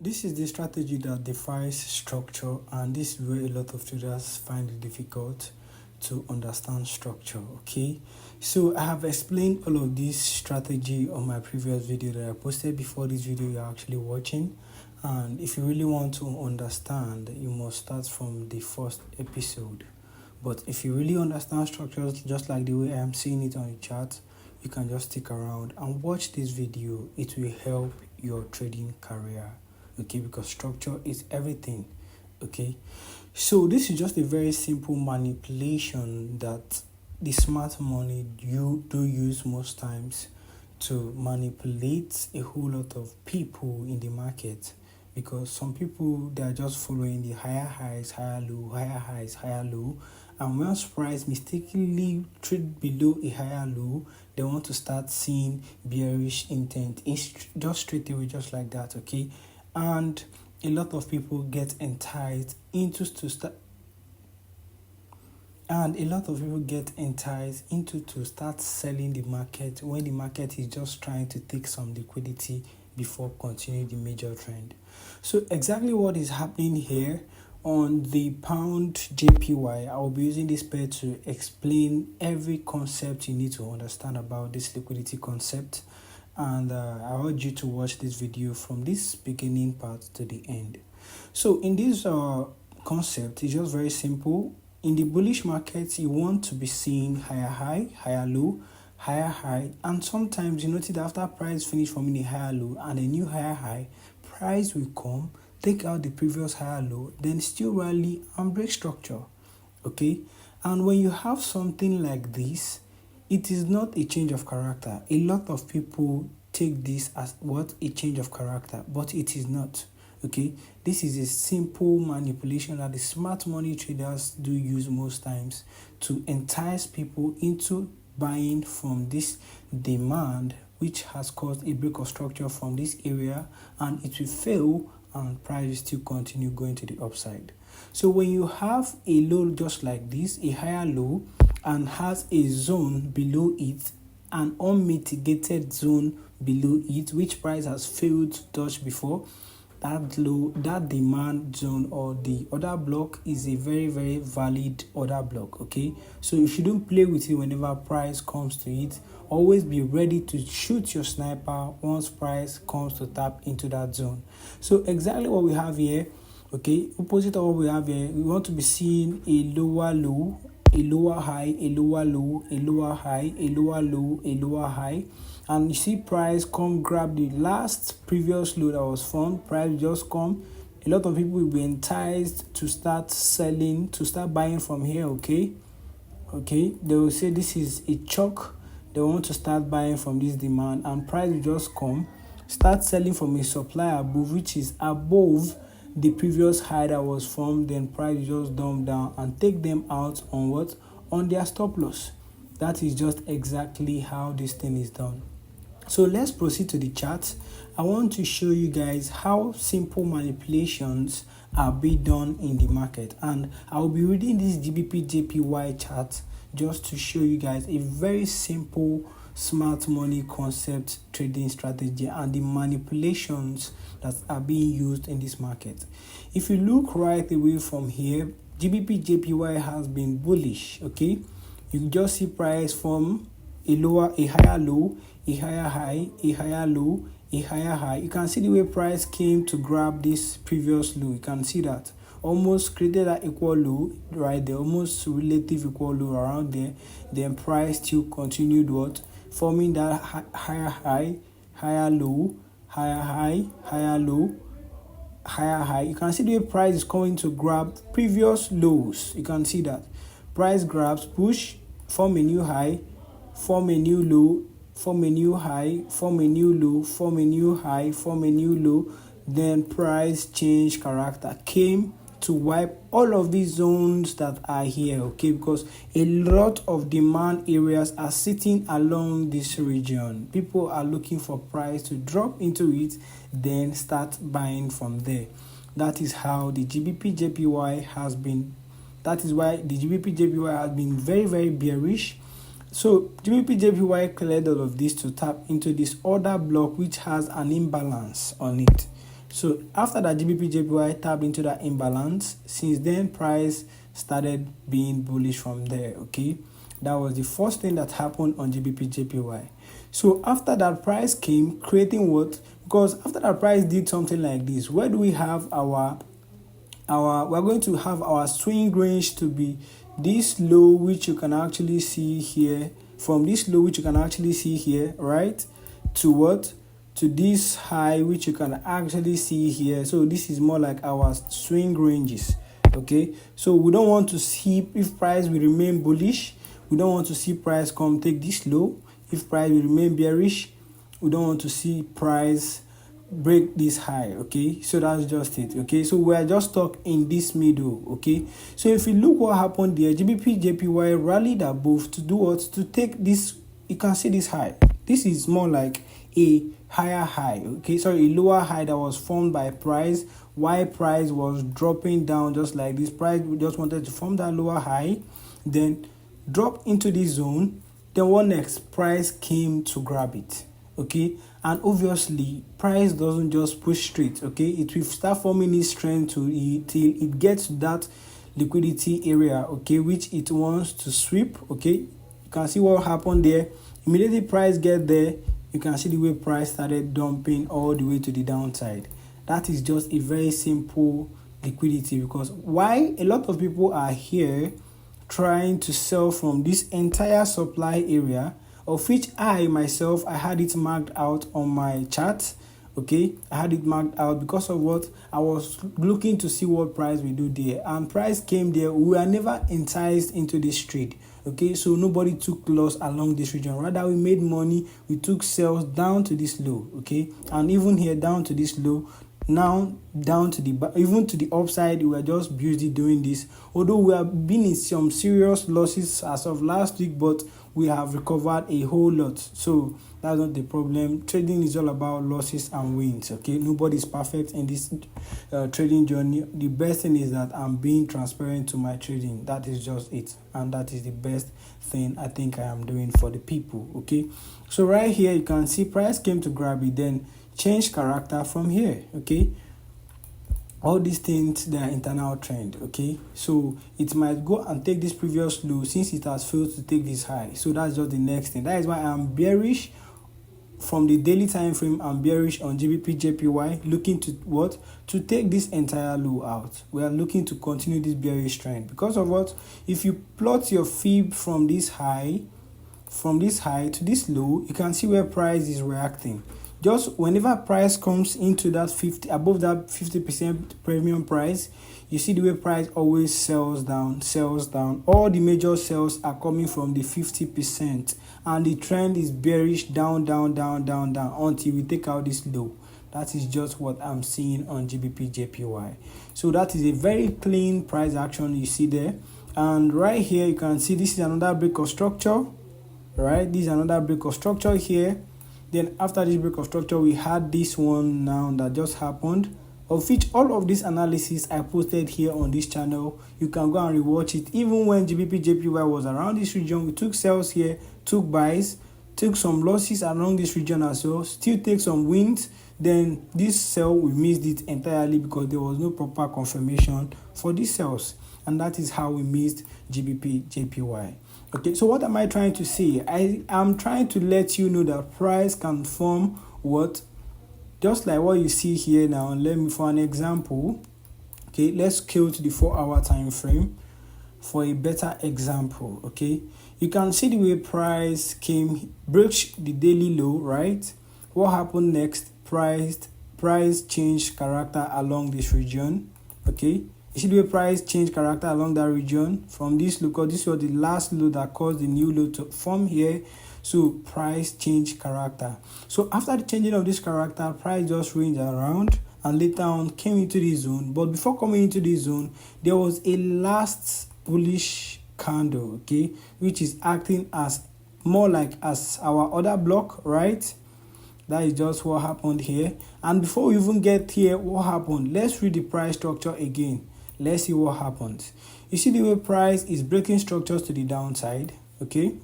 This is the strategy that defies structure, and this is where a lot of traders find it difficult to understand structure. Okay, so I have explained all of this strategy on my previous video that I posted before this video you're actually watching. And if you really want to understand, you must start from the first episode. But if you really understand structures just like the way I'm seeing it on the chart, you can just stick around and watch this video. It will help your trading career. Okay, because structure is everything. Okay, so this is just a very simple manipulation that the smart money you do use most times to manipulate a whole lot of people in the market, because some people, they are just following the higher highs, higher low, higher highs, higher low, and once price mistakenly trade below a higher low, they want to start seeing bearish intent just straight away, just like that. Okay, and a lot of people get enticed into to start selling the market when the market is just trying to take some liquidity before continuing the major trend. So exactly what is happening here on the pound JPY, I will be using this pair to explain every concept you need to understand about this liquidity concept. And I urge you to watch this video from this beginning part to the end. So in this concept, it's just very simple. In the bullish market, you want to be seeing higher high, higher low, higher high, and sometimes you notice that after price finish forming a higher low and a new higher high, price will come, take out the previous higher low, then still rally and break structure. Okay, and when you have something like this, it is not a change of character. A lot of people take this as what? A change of character, but it is not. Okay, this is a simple manipulation that the smart money traders do use most times to entice people into buying from this demand, which has caused a break of structure from this area, and it will fail and price will still continue going to the upside. So when you have a low just like this, a higher low, and has a zone below it, an unmitigated zone below it, which price has failed to touch before, that demand zone or the order block is a very, very valid order block. Okay, so you shouldn't play with it whenever price comes to it. Always be ready to shoot your sniper once price comes to tap into that zone. So exactly what we have here. Okay, opposite of what we have here, we want to be seeing a lower low, a lower high, a lower low, a lower high, a lower low, a lower high, and you see price come grab the last previous low that was formed. Price just come. A lot of people will be enticed to start selling, to start buying from here. Okay, they will say this is a choke. They want to start buying from this demand, and price will just come, start selling from a supply above, which is above the previous high that was formed. Then price just dump down and take them out on what? On their stop loss. That is just exactly how this thing is done. So let's proceed to the chart. I want to show you guys how simple manipulations are being done in the market, and I will be reading this GBP JPY chart just to show you guys a very simple smart money concept trading strategy and the manipulations that are being used in this market. If you look right away from here, GBP JPY has been bullish. Okay, you just see price from a higher low, a higher high, a higher low, a higher high. You can see the way price came to grab this previous low. You can see that almost created that equal low right there, almost relative equal low around there. Then price still continued what? Forming that higher high, higher low, higher high, higher low, higher high. You can see the way price is coming to grab previous lows. You can see that price grabs, push, form a new high, form a new low, form a new high, form a new low, form a new high, form a new low. Then price change character, came to wipe all of these zones that are here. Okay, because a lot of demand areas are sitting along this region. People are looking for price to drop into it, then start buying from there. That is how the GBP JPY has been. That is why the GBP JPY has been very, very bearish. So GBP JPY cleared all of this to tap into this order block which has an imbalance on it. So after that GBP/JPY tapped into that imbalance, since then price started being bullish from there. Okay, that was the first thing that happened on GBP/JPY. So after that price came creating what? Because after that price did something like this, where do we have our we're going to have our swing range to be this low, which you can actually see here, from this low which you can actually see here, right, to what, to this high which you can actually see here. So this is more like our swing ranges. Okay, so we don't want to see, if price will remain bullish, we don't want to see price come take this low. If price will remain bearish, we don't want to see price break this high. Okay, so that's just it. Okay, so we are just stuck in this middle. Okay, so if you look what happened there, GBP/JPY rallied above to do what, to take this, you can see this high. This is more like a higher high, okay, sorry, a lower high that was formed by price, while price was dropping down just like this. Price just wanted to form that lower high, then drop into this zone. Then what next? Price came to grab it. Okay, and obviously price doesn't just push straight. Okay, it will start forming this trend till it gets to that liquidity area, okay, which it wants to sweep. Okay, you can see what happened there. Immediately price get there, you can see the way price started dumping all the way to the downside. That is just a very simple liquidity, because why a lot of people are here trying to sell from this entire supply area, of which I myself, I had it marked out on my chart. Okay, I had it marked out because of what, I was looking to see what price we do there, and price came there. We were never enticed into this trade. Okay, so nobody took loss along this region, rather we made money. We took sales down to this low. Okay, and even here down to this low, now down to the, even to the upside, we were just busy doing this, although we have been in some serious losses as of last week, but we have recovered a whole lot. So that's not the problem. Trading is all about losses and wins. Okay, nobody is perfect in this trading journey. The best thing is that I'm being transparent to my trading. That is just it, and that is the best thing I think I am doing for the people. Okay, so right here you can see price came to grab it, then change character from here. Okay, all these things, they are internal trend. Okay, so it might go and take this previous low since it has failed to take this high. So that's just the next thing. That is why I'm bearish from the daily time frame. I'm bearish on GBP/JPY, looking to what, to take this entire low out. We are looking to continue this bearish trend because of what, if you plot your fib from this high to this low, you can see where price is reacting. Just whenever price comes into that 50, above that 50% premium price, you see the way price always sells down. All the major sales are coming from the 50%, and the trend is bearish down until we take out this low. That is just what I'm seeing on GBP/JPY. So that is a very clean price action you see there. And right here you can see this is another break of structure. Right, this is another break of structure here. Then after this break of structure, we had this one now that just happened, of which all of this analysis I posted here on this channel. You can go and rewatch it. Even when GBP/JPY was around this region, we took sales here, took buys, took some losses along this region as well, still take some wins. Then this sell, we missed it entirely because there was no proper confirmation for these sales, and that is how we missed GBP/JPY. Okay, so what am I trying to say? I am trying to let you know that price can form what, just like what you see here now. Let me, for an example, okay, let's scale to the 4-hour time frame for a better example. Okay, you can see the way price came, breached the daily low, right? What happened next? Price changed character along this region. Okay, you see the way price change character along that region from this low, because this was the last low that caused the new low to form here. So price change character. So after the changing of this character, price just ranged around and later on came into this zone. But before coming into this zone, there was a last bullish candle, okay, which is acting as more like as our order block, right? That is just what happened here. And before we even get here, what happened? Let's read the price structure again. Let's see what happens. You see the way price is breaking structures to the downside. Okay,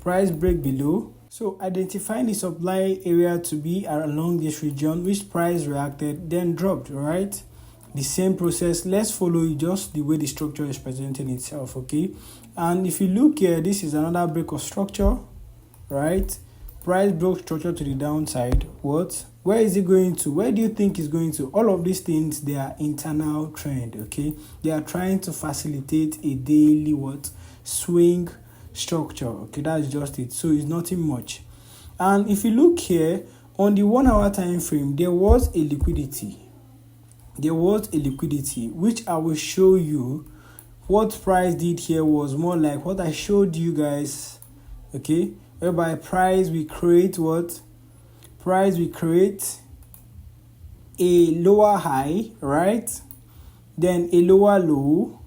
price break below, So identifying the supply area to be along this region, which price reacted, then dropped, right? The same process, let's follow it just the way the structure is presenting itself, okay? And if you look here, this is another break of structure, right? Price broke structure to the downside. What? Where is it going to? Where do you think it's going to? All of these things, they are internal trend, okay? They are trying to facilitate a daily what? Swing structure, okay? That's just it. So it's nothing much. And if you look here on the 1 hour time frame, there was a liquidity. There was a liquidity, which I will show you. What price did here was more like what I showed you guys, okay? Whereby price we create what? Price we create a lower high, right? Then a lower low,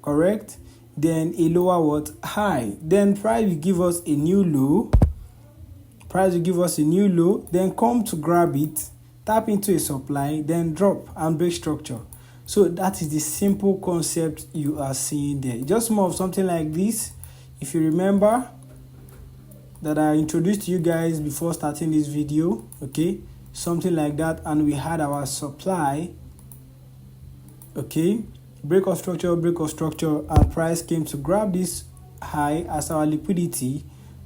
correct? Then a lower what? High. Then price will give us a new low. Price will give us a new low. Then come to grab it, tap into a supply, then drop and break structure. So that is the simple concept you are seeing there. Just more of something like this. If you remember that I introduced to you guys before starting this video, okay? Something like that, and we had our supply, okay? Break of structure, and price came to grab this high as our liquidity,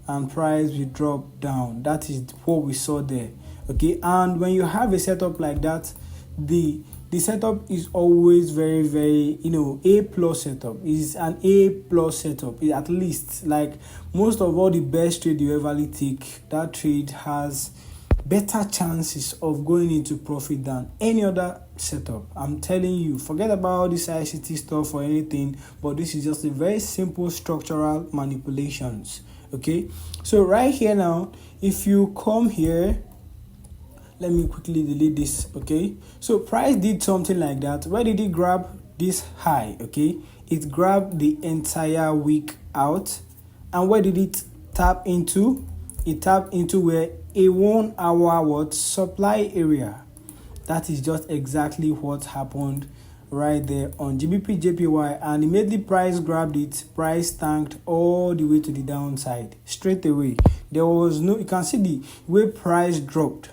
and price will drop down. That is what we saw there, okay? And when you have a setup like that, the setup is always very, very, A plus setup. Is an A plus setup, at least. Like most of all the best trade you ever take, that trade has better chances of going into profit than any other setup. I'm telling you, forget about this ICT stuff or anything, but this is just a very simple structural manipulations, okay? So right here now, if you come here, let me quickly delete this, okay? So price did something like that. Where did it grab this high, okay? It grabbed the entire week out. And where did it tap into? It tapped into where a 1 hour what? Supply area. That is just exactly what happened right there on GBP JPY, and immediately price grabbed it. Price tanked all the way to the downside straight away. There was no, you can see the way price dropped.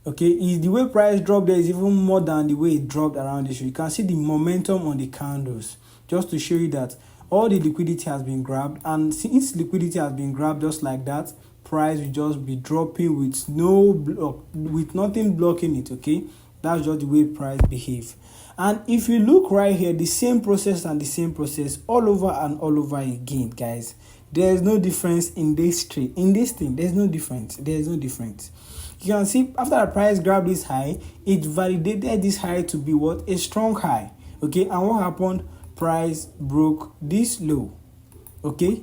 Okay, is the way price dropped there is even more than the way it dropped around this. You can see the momentum on the candles, just to show you that all the liquidity has been grabbed, and since liquidity has been grabbed just like that, price will just be dropping with no block, with nothing blocking it, okay? That's just the way price behave. And if you look right here, the same process and the same process all over and all over again, guys. There's no difference in this trade, in this thing. There's no difference. There's no difference. You can see after the price grabbed this high, it validated this high to be what? A strong high. Okay, and what happened? Price broke this low. Okay,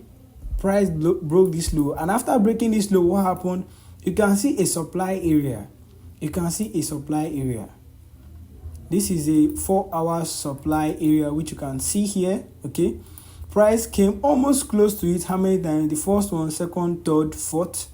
price broke this low, and after breaking this low, what happened? You can see a supply area. You can see a supply area. This is a 4 hour supply area, which you can see here. Okay, price came almost close to it. How many times? The first one, second, third, fourth,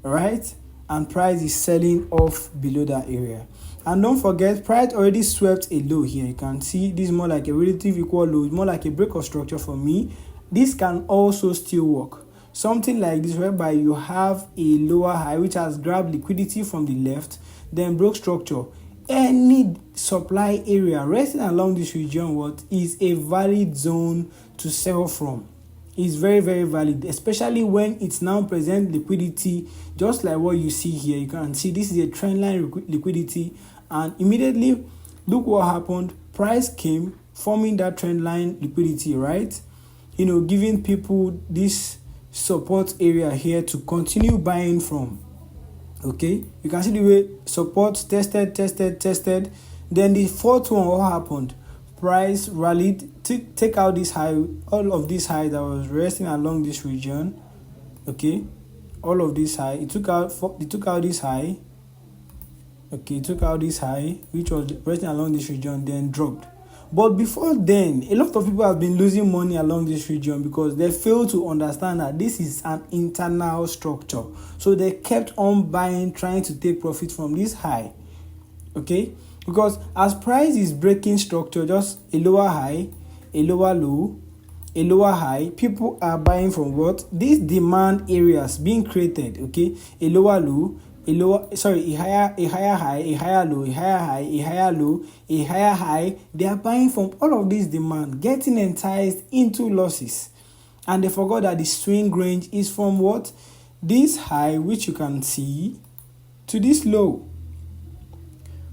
right? And price is selling off below that area. And don't forget, price already swept a low here. You can see this is more like a relative equal low. It's more like a break of structure for me. This can also still work. Something like this, whereby you have a lower high which has grabbed liquidity from the left, then broke structure. Any supply area resting along this region, what is a valid zone to sell from. Is very, very valid, especially when it's now present liquidity, just like what you see here. You can see this is a trendline liquidity, and immediately look what happened. Price came forming that trendline liquidity, right? Giving people this support area here to continue buying from. Okay, you can see the way support tested. Then the fourth one, what happened? Price rallied, take out this high, all of this high that was resting along this region. Okay, all of this high, it took out this high. Okay, it took out this high which was resting along this region, then dropped. But before then, a lot of people have been losing money along this region because they failed to understand that this is an internal structure. So they kept on buying, trying to take profit from this high. Okay, because as price is breaking structure, just a lower high, a lower low, a lower high. People are buying from what? These demand areas being created, okay? A lower low, a higher high, a higher low, a higher high, a higher low, a higher high. They are buying from all of these demand, getting enticed into losses. And they forgot that the swing range is from what? This high, which you can see, to this low.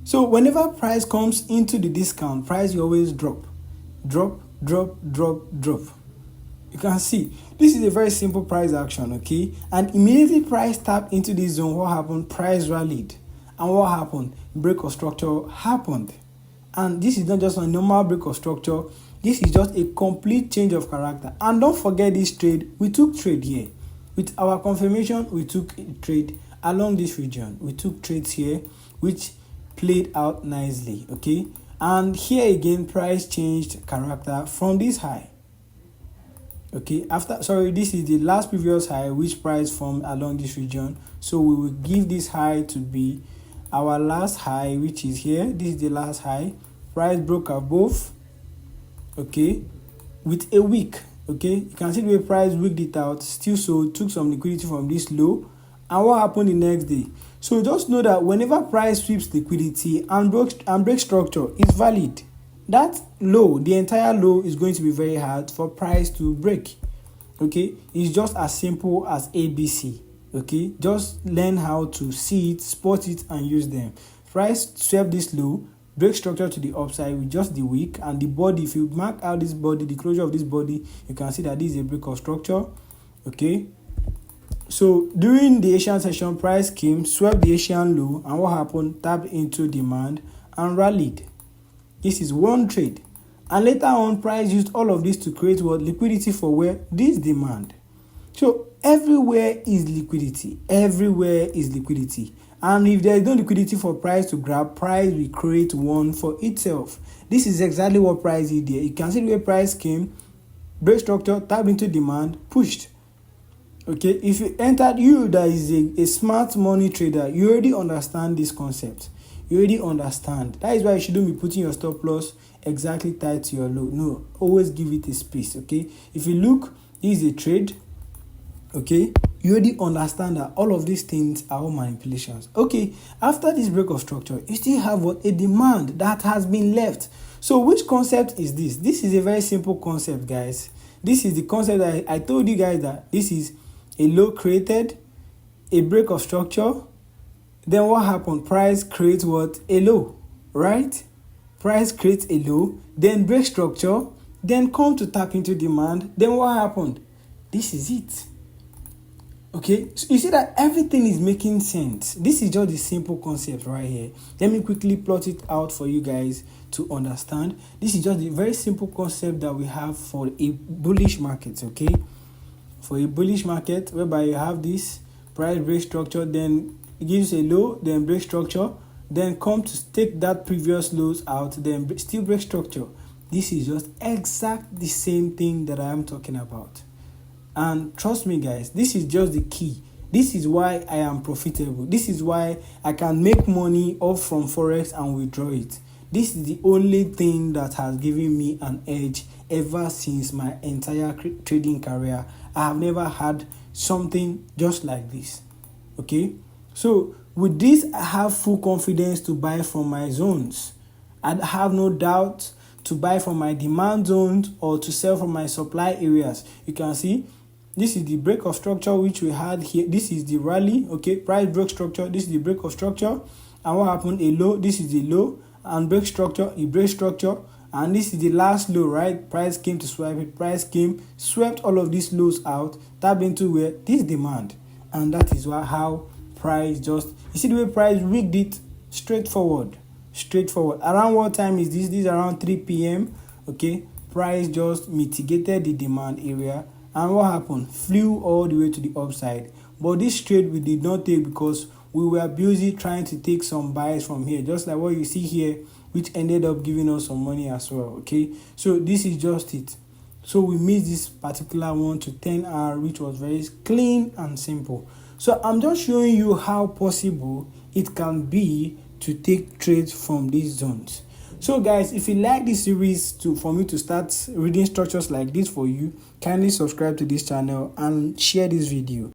So whenever price comes into the discount, price will always drop. Drop. You can see this is a very simple price action, okay? And immediately price tapped into this zone, what happened? Price rallied. And what happened? Break of structure happened. And this is not just a normal break of structure, this is just a complete change of character. And don't forget this trade, we took trade here. With our confirmation, we took a trade along this region. We took trades here, which played out nicely, okay? And here again, price changed character from this high. Okay, this is the last previous high which price formed along this region. So we will give this high to be our last high, which is here. This is the last high. Price broke above, okay, with a wick. Okay, you can see the way price wicked it out, still sold, took some liquidity from this low. And what happened the next day? So just know that whenever price sweeps liquidity and break structure, it's valid. That low, the entire low, is going to be very hard for price to break. Okay, it's just as simple as ABC. Okay, just learn how to see it, spot it, and use them. Price swept this low, break structure to the upside with just the wick and the body. If you mark out this body, the closure of this body, you can see that this is a break of structure. Okay, so during the Asian session, price came, swept the Asian low, and what happened? Tapped into demand and rallied. This is one trade. And later on, price used all of this to create what? Liquidity for where? This demand. So everywhere is liquidity. Everywhere is liquidity. And if there is no liquidity for price to grab, price will create one for itself. This is exactly what price did there. You can see the way price came, break structure, tapped into demand, pushed. Okay, if you entered, you that is a smart money trader, you already understand this concept. You already understand. That is why you shouldn't be putting your stop loss exactly tied to your low. No, always give it a space, okay? If you look, this is a trade, okay? You already understand that all of these things are all manipulations. Okay, after this break of structure, you still have what? A demand that has been left. So which concept is this? This is a very simple concept, guys. This is the concept that I told you guys, that this is a low created, a break of structure. Then what happened? Price creates what? A low, right? Price creates a low, then break structure, then come to tap into demand. Then what happened? This is it. Okay, so you see that everything is making sense. This is just the simple concept right here. Let me quickly plot it out for you guys to understand. This is just the very simple concept that we have for a bullish market, okay? For a bullish market, whereby you have this price break structure, then it gives a low, then break structure, then come to take that previous lows out, then still break structure. This is just exact the same thing that I am talking about. And trust me, guys, this is just the key. This is why I am profitable. This is why I can make money off from Forex and withdraw it. This is the only thing that has given me an edge ever since my entire trading career. I have never had something just like this. Okay? So with this, I have full confidence to buy from my zones. I have no doubt to buy from my demand zones or to sell from my supply areas. You can see this is the break of structure which we had here. This is the rally, okay? Price break structure. This is the break of structure. And what happened? A low. This is the low. And break structure, a break structure. And this is the last low, right? Price came to swipe it. Price came, swept all of these lows out, tapped into where? This demand. And that is how price just, you see the way price rigged it? Straightforward. Around what time is this? This is around 3 p.m. Okay, price just mitigated the demand area, and what happened? Flew all the way to the upside. But this trade we did not take because we were busy trying to take some buys from here, just like what you see here, which ended up giving us some money as well. Okay, so this is just it. So we missed this particular 1 to 10 hour, which was very clean and simple. So I'm just showing you how possible it can be to take trades from these zones. So guys, if you like this series for me to start reading structures like this for you, kindly subscribe to this channel and share this video.